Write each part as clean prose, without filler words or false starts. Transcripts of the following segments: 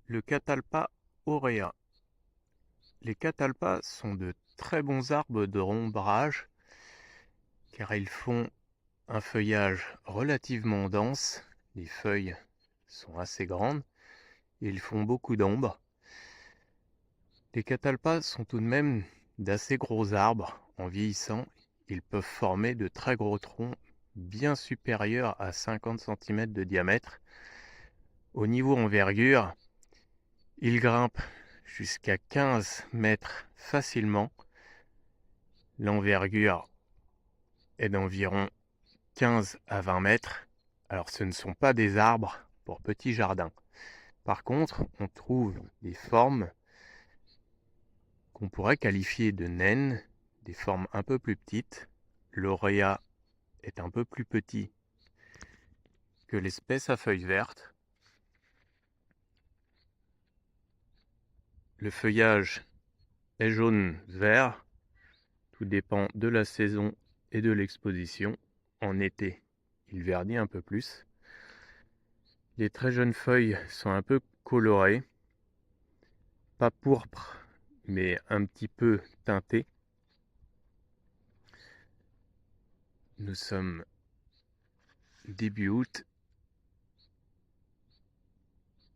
Le catalpa aurea. Les catalpas sont de très bons arbres de ombrage car ils font un feuillage relativement dense, les feuilles sont assez grandes et ils font beaucoup d'ombre. Les catalpas sont tout de même d'assez gros arbres. En vieillissant, ils peuvent former de très gros troncs bien supérieurs à 50 cm de diamètre. Au niveau envergure, ils grimpent jusqu'à 15 mètres facilement. L'envergure est d'environ 15 à 20 mètres. Alors ce ne sont pas des arbres pour petits jardins. Par contre, on trouve des formes qu'on pourrait qualifier de naines, des formes un peu plus petites. L'auréa est un peu plus petit que l'espèce à feuilles vertes. Le feuillage est jaune-vert, tout dépend de la saison et de l'exposition. En été, il verdit un peu plus. Les très jeunes feuilles sont un peu colorées, pas pourpre, mais un petit peu teintées. Nous sommes début août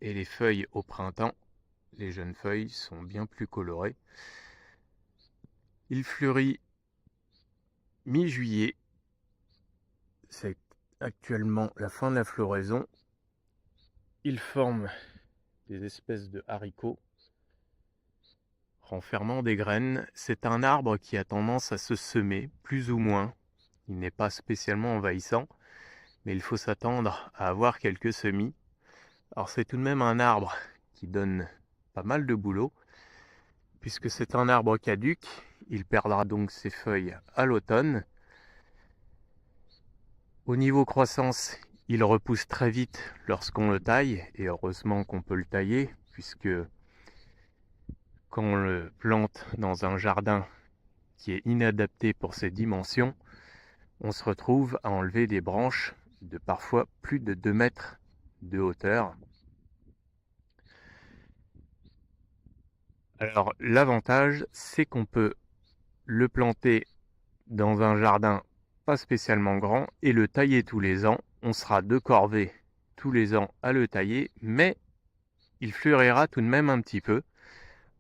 et les feuilles au printemps, les jeunes feuilles sont bien plus colorées. Il fleurit mi-juillet, c'est actuellement la fin de la floraison. Il forme des espèces de haricots renfermant des graines. C'est un arbre qui a tendance à se semer, plus ou moins. Il n'est pas spécialement envahissant, mais il faut s'attendre à avoir quelques semis. Alors c'est tout de même un arbre qui donne pas mal de boulot, puisque c'est un arbre caduc. Il perdra donc ses feuilles à l'automne. Au niveau croissance, il repousse très vite lorsqu'on le taille, et heureusement qu'on peut le tailler, puisque quand on le plante dans un jardin qui est inadapté pour ses dimensions, on se retrouve à enlever des branches de parfois plus de 2 mètres de hauteur. Alors l'avantage, c'est qu'on peut le planter dans un jardin pas spécialement grand et le tailler tous les ans. On sera de corvée tous les ans à le tailler, mais il fleurira tout de même un petit peu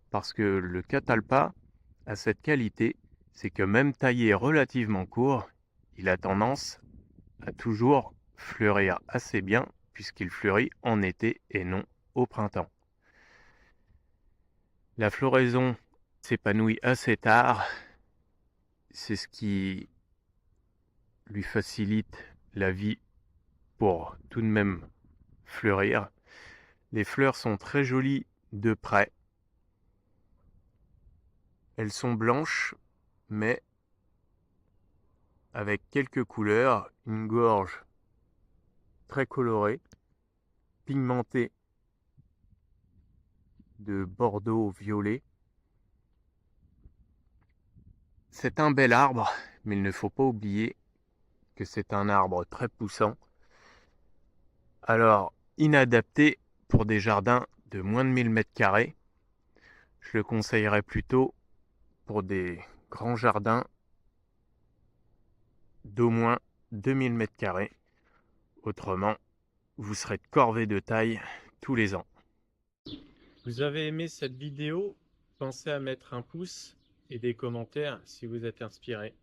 parce que le catalpa a cette qualité, c'est que même taillé relativement court, il a tendance à toujours fleurir assez bien puisqu'il fleurit en été et non au printemps. La floraison s'épanouit assez tard, c'est ce qui lui facilite la vie pour tout de même fleurir. Les fleurs sont très jolies de près. Elles sont blanches, mais avec quelques couleurs, une gorge très colorée, pigmentée de bordeaux-violet. C'est un bel arbre, mais il ne faut pas oublier que c'est un arbre très poussant. Alors, inadapté pour des jardins de moins de 1000 m². Je le conseillerais plutôt pour des grands jardins d'au moins 2000 m². Autrement, vous serez de corvée de taille tous les ans. Vous avez aimé cette vidéo? Pensez à mettre un pouce et des commentaires si vous êtes inspiré.